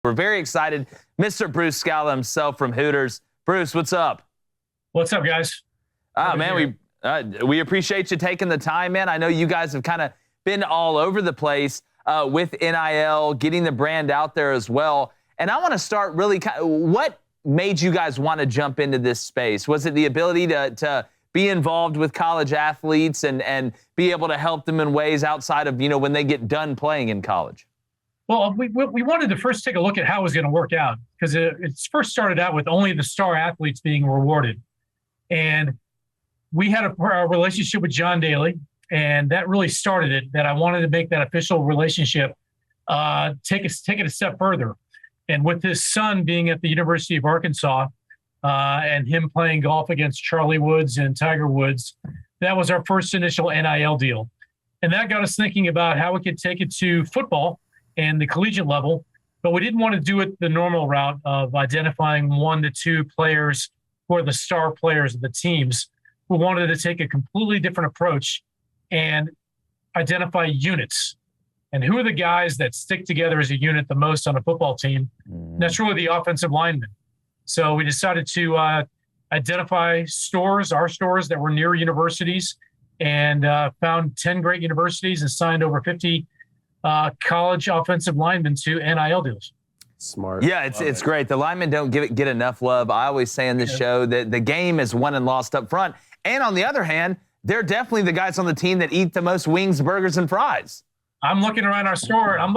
We're very excited. Mr. Bruce Skala himself from Hooters. Bruce, what's up? What's up, guys? Man, we appreciate you taking the time, man. I know you guys have kind of been all over the place with NIL, getting the brand out there as well. And I want to start really, what made you guys want to jump into this space? Was it the ability to be involved with college athletes and be able to help them in ways outside of, when they get done playing in college? Well, we wanted to first take a look at how it was going to work out, because it first started out with only the star athletes being rewarded. And we had a relationship with John Daly, and that really started it, that I wanted to make that official relationship take it a step further. And with his son being at the University of Arkansas and him playing golf against Charlie Woods and Tiger Woods, that was our first initial NIL deal. And that got us thinking about how we could take it to football and the collegiate level, but we didn't want to do it the normal route of identifying 1 to 2 players who are the star players of the teams. We wanted to take a completely different approach and identify units. And who are the guys that stick together as a unit the most on a football team? And that's really the offensive linemen. So we decided to identify our stores that were near universities, and found 10 great universities and signed over 50 college offensive linemen to NIL deals. Smart. Yeah, it's great. The linemen don't get enough love. I always say in this show that the game is won and lost up front. And on the other hand, they're definitely the guys on the team that eat the most wings, burgers, and fries. I'm looking around our store, and I'm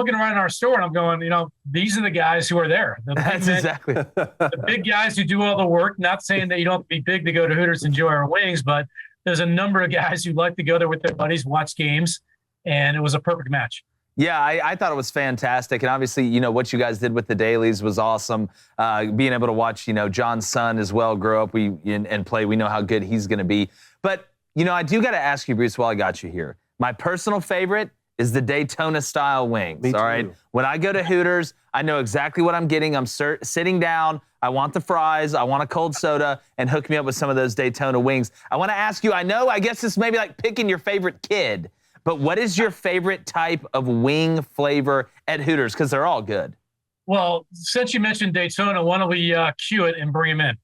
going, these are the guys who are there. That's exactly. The big guys who do all the work. Not saying that you don't have to be big to go to Hooters and enjoy our wings, but there's a number of guys who like to go there with their buddies, watch games, and it was a perfect match. Yeah, I thought it was fantastic. And obviously, what you guys did with the dailies was awesome. Being able to watch, John's son as well grow up and play. We know how good he's going to be. But, I do got to ask you, Bruce, while I got you here. My personal favorite is the Daytona-style wings, Me too. all right? When I go to Hooters, I know exactly what I'm getting. I'm sitting down. I want the fries. I want a cold soda, and hook me up with some of those Daytona wings. I want to ask you, I guess this may be like picking your favorite kid, but what is your favorite type of wing flavor at Hooters? Because they're all good. Well, since you mentioned Daytona, why don't we cue it and bring him in?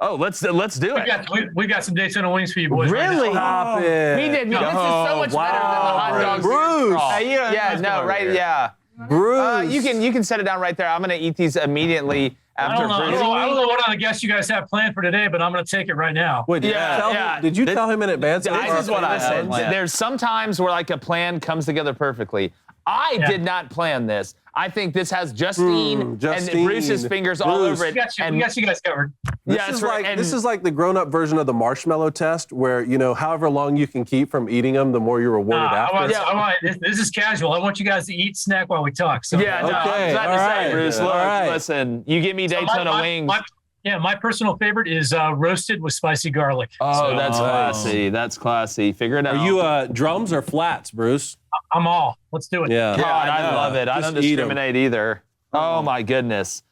Oh, let's do it. We got some Daytona wings for you boys. Really? Right now. Stop it. We did. No, this is so much better than the hot dogs. Bruce. Yeah. Bruce. You can set it down right there. I'm gonna eat these immediately after Bruce. I don't know what other guests you guys have planned for today, but I'm going to take it right now. Wait, did you tell him in advance? This is what I said. There's some times where like a plan comes together perfectly. I did not plan this. I think this has Justine and Bruce's fingers all over it. We got you guys covered. This is like the grown-up version of the marshmallow test, where however long you can keep from eating them, the more you're rewarded after. This is casual. I want you guys to eat, snack while we talk. So. Yeah, I'm glad to say, Bruce. Listen, you give me Daytona wings. My personal favorite is roasted with spicy garlic. Oh, that's classy. That's classy. Figure it out. Are you drums or flats, Bruce? I'm all. Let's do it. Yeah, I love it. I don't discriminate either. Oh, my goodness.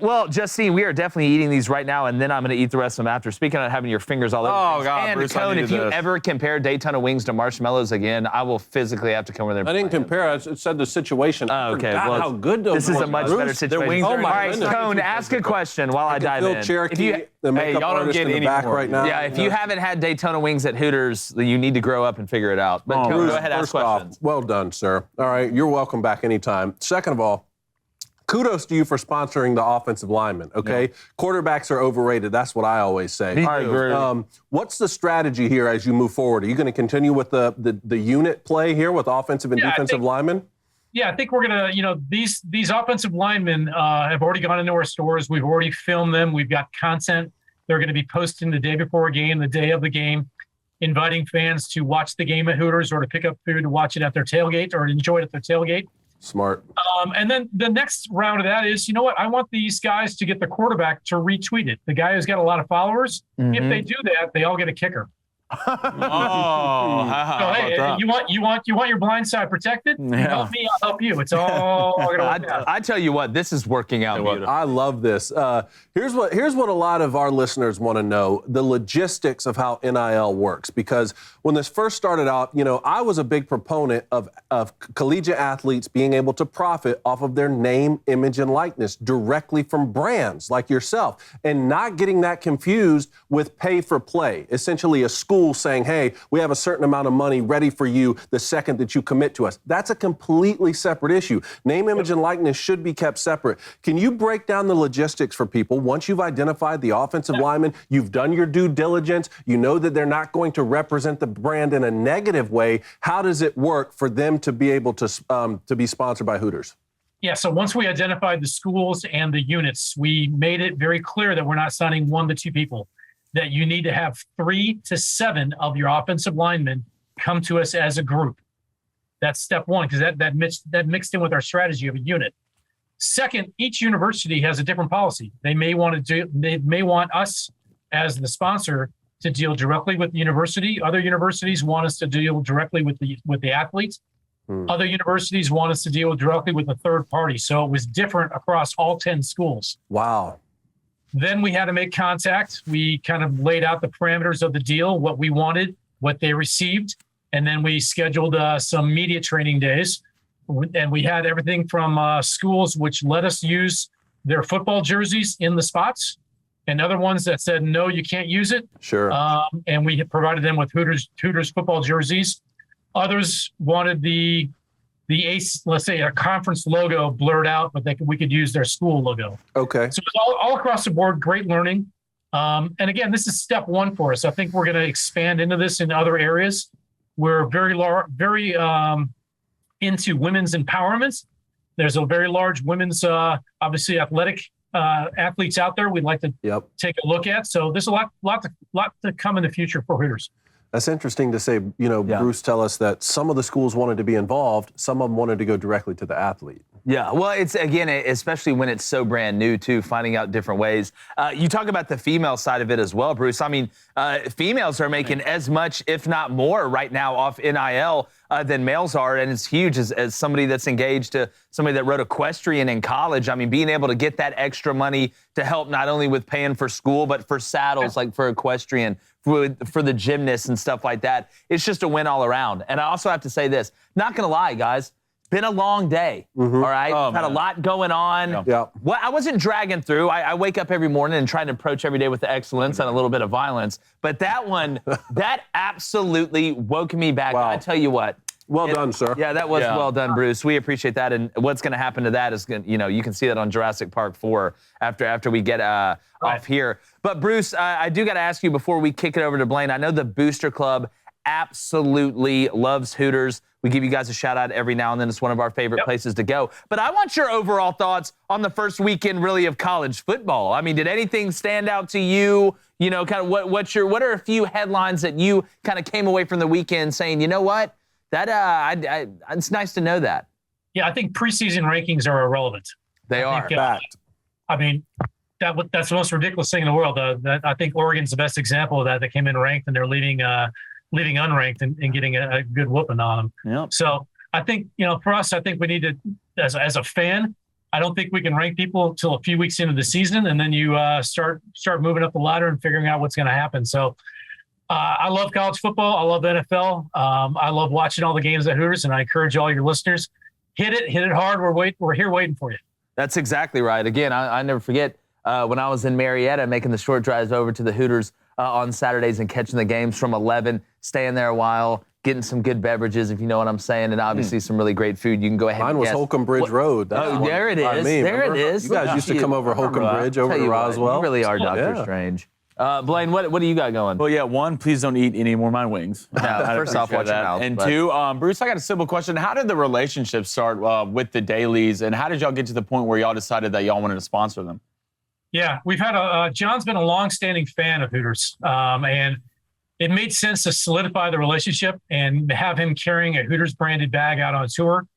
Well, Justine, we are definitely eating these right now, and then I'm going to eat the rest of them after. Speaking of having your fingers all over. Oh, God, and Bruce, Cone, if you ever compare Daytona wings to marshmallows again, I will physically have to come over there. I didn't compare. I said the situation. Oh, okay. Well, how good those this is a much better situation. Oh, my all right, goodness. Cone, ask a question while I dive in. Cherokee, the makeup artist in the back right now. Yeah, if you haven't had Daytona wings at Hooters, you need to grow up and figure it out. But Cone, go ahead, ask questions. Well done, sir. All right, you're welcome back anytime. Second of all, kudos to you for sponsoring the offensive linemen, okay? Yeah. Quarterbacks are overrated. That's what I always say. I agree. What's the strategy here as you move forward? Are you going to continue with the unit play here with offensive and defensive linemen? Yeah, I think we're going to, these offensive linemen have already gone into our stores. We've already filmed them. We've got content. They're going to be posting the day before a game, the day of the game, inviting fans to watch the game at Hooters or to pick up food to watch it at their tailgate or enjoy it at their tailgate. Smart. And then the next round of that is, I want these guys to get the quarterback to retweet it. The guy who's got a lot of followers, if they do that, they all get a kicker. How So, about hey, that? you want your blind side protected? You Yeah. help me, I'll help you. It's all going to work out. I tell you what, this is working out beautiful. I love this. Here's what a lot of our listeners want to know: the logistics of how NIL works. Because when this first started out, I was a big proponent of collegiate athletes being able to profit off of their name, image, and likeness directly from brands like yourself, and not getting that confused with pay for play. Essentially, a school saying, "Hey, we have a certain amount of money ready for you the second that you commit to us." That's a completely separate issue. Name, image, and likeness should be kept separate. Can you break down the logistics for people? Once you've identified the offensive lineman, you've done your due diligence, you know that they're not going to represent the brand in a negative way. How does it work for them to be able to be sponsored by Hooters? Yeah, so once we identified the schools and the units, we made it very clear that we're not signing 1 to 2 people, that you need to have 3 to 7 of your offensive linemen come to us as a group. That's step one, because that mixed in with our strategy of a unit. Second, each university has a different policy. They may want us as the sponsor to deal directly with the university. Other universities want us to deal directly with the athletes. Other universities want us to deal directly with a third party. So it was different across all 10 schools. Wow. Then we had to make contact. We kind of laid out the parameters of the deal, what we wanted, what they received. And then we scheduled some media training days. And we had everything from schools which let us use their football jerseys in the spots, and other ones that said, no, you can't use it. Sure. And we had provided them with Hooters football jerseys. Others wanted the ACE, let's say a conference logo blurred out, but we could use their school logo. Okay. So it's all across the board, great learning. And again, this is step one for us. I think we're going to expand into this in other areas. We're very into women's empowerment. There's a very large women's, obviously athletic athletes out there we'd like to take a look at. So there's a lot to come in the future for Hooters. That's interesting to say, Bruce, tell us that some of the schools wanted to be involved, some of them wanted to go directly to the athlete. Yeah, well, it's, again, especially when it's so brand new, too, finding out different ways. You talk about the female side of it as well, Bruce. I mean, females are making as much, if not more, right now off NIL than males are, and it's huge as somebody that's engaged to somebody that wrote equestrian in college. I mean, being able to get that extra money to help not only with paying for school, but for saddles, like for equestrian, for the gymnasts and stuff like that. It's just a win all around. And I also have to say this, not going to lie, guys. Been a long day, all right? Had a lot going on. Yeah. Well, I wasn't dragging through. I wake up every morning and try to approach every day with the excellence and a little bit of violence. But that one, that absolutely woke me back. Wow. I tell you what. Well done, sir. Yeah, that was well done, Bruce. We appreciate that. And what's going to happen to that is, you can see that on Jurassic Park 4 after we get off here. But, Bruce, I do got to ask you before we kick it over to Blaine. I know the Booster Club absolutely loves Hooters. We give you guys a shout out every now and then. It's one of our favorite places to go. But I want your overall thoughts on the first weekend, really, of college football. I mean, did anything stand out to you? Kind of what are a few headlines that you kind of came away from the weekend saying, you know what, that it's nice to know that. Yeah, I think preseason rankings are irrelevant. They are. Fact. I mean, that's the most ridiculous thing in the world. I think Oregon's the best example of that. They came in ranked and they're leaving unranked and getting a good whooping on them. Yep. So I think, for us, I think we need to, as a fan, I don't think we can rank people until a few weeks into the season, and then you start moving up the ladder and figuring out what's going to happen. So I love college football. I love NFL. I love watching all the games at Hooters, and I encourage all your listeners, hit it hard. We're here waiting for you. That's exactly right. Again, I never forget when I was in Marietta making the short drives over to the Hooters on Saturdays and catching the games from 11, staying there a while, getting some good beverages, if you know what I'm saying, and obviously some really great food. You can go ahead Mine and was guess. Holcomb Bridge Road. That's There it is. remember? It is. You guys used to come over Holcomb Bridge over to Roswell. You really are Dr. Strange. Blaine, what do you got going? Well, yeah, one, please don't eat any more of my wings. First off, watch your mouth. And but- two, Bruce, I got a simple question. How did the relationship start with the dailies, and how did y'all get to the point where y'all decided that y'all wanted to sponsor them? Yeah, we've had John's been a longstanding fan of Hooters, and it made sense to solidify the relationship and have him carrying a Hooters branded bag out on tour.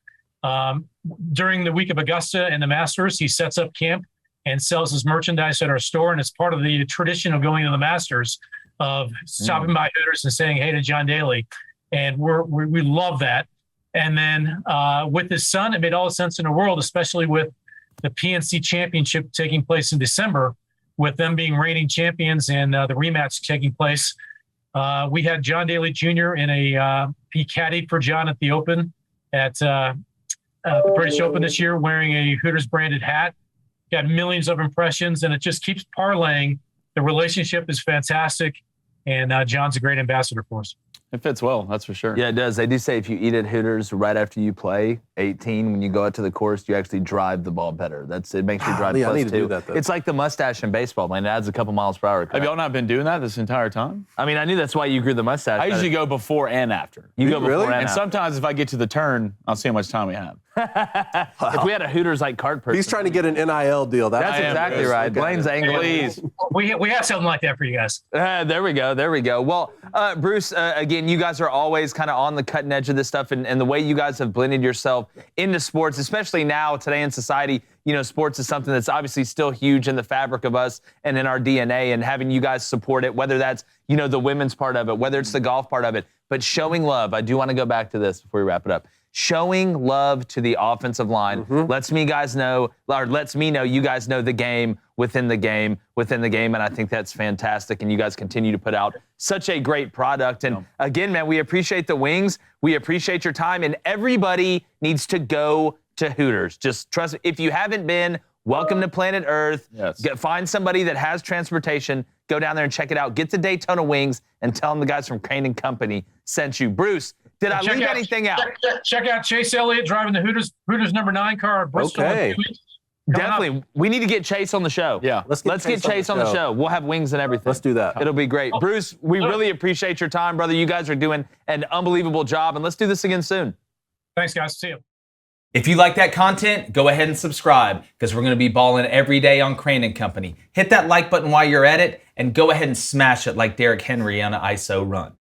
During the week of Augusta and the Masters, he sets up camp and sells his merchandise at our store. And it's part of the tradition of going to the Masters. of stopping by Hooters and saying hey to John Daly. And we love that. And then with his son, it made all the sense in the world, especially with the PNC Championship taking place in December, with them being reigning champions and the rematch taking place. We had John Daly Jr. He caddied for John at the Open at the British Open this year, wearing a Hooters branded hat. Got millions of impressions, and it just keeps parlaying. The relationship is fantastic, and John's a great ambassador for us. It fits well, that's for sure. Yeah, it does. They do say if you eat at Hooters right after you play 18, when you go out to the course, you actually drive the ball better. It makes you drive I plus need to two. do that, though. It's like the mustache in baseball, man. It adds a couple miles per hour. Have y'all not been doing that this entire time? I mean, I knew that's why you grew the mustache. I usually go before and after. You go before really? and And after. sometimes if I get to the turn, I'll see how much time we have. If we had a Hooters like cart person. He's trying to get an NIL deal. That's I am, exactly Bruce. right. Blaine's angling. Please. We have something like that for you guys. There we go. Well, Bruce, again, you guys are always kind of on the cutting edge of this stuff, and the way you guys have blended yourself into sports, especially now, today in society, you know, sports is something that's obviously still huge in the fabric of us and in our DNA, and having you guys support it, whether that's, you know, the women's part of it, whether it's the golf part of it, but showing love. I do want to go back to this before we wrap it up. Showing love to the offensive line lets me know you guys know the game within the game, and I think that's fantastic, and you guys continue to put out such a great product. And again, man, we appreciate the wings. We appreciate your time, and everybody needs to go to Hooters. Just trust me. If you haven't been, welcome to planet Earth. Yes. Find somebody that has transportation. Go down there and check it out. Get the Daytona wings and tell them the guys from Crane & Company sent you. Bruce, did I leave anything out? Check out Chase Elliott driving the Hooters number 9 car at Bristol. Okay. Definitely. We need to get Chase on the show. Yeah. Let's get Chase on the show. We'll have wings and everything. Let's do that. It'll be great. Bruce, we really appreciate your time, brother. You guys are doing an unbelievable job, and let's do this again soon. Thanks, guys. See you. If you like that content, go ahead and subscribe, because we're going to be balling every day on Crane & Company. Hit that like button while you're at it, and go ahead and smash it like Derrick Henry on an ISO run.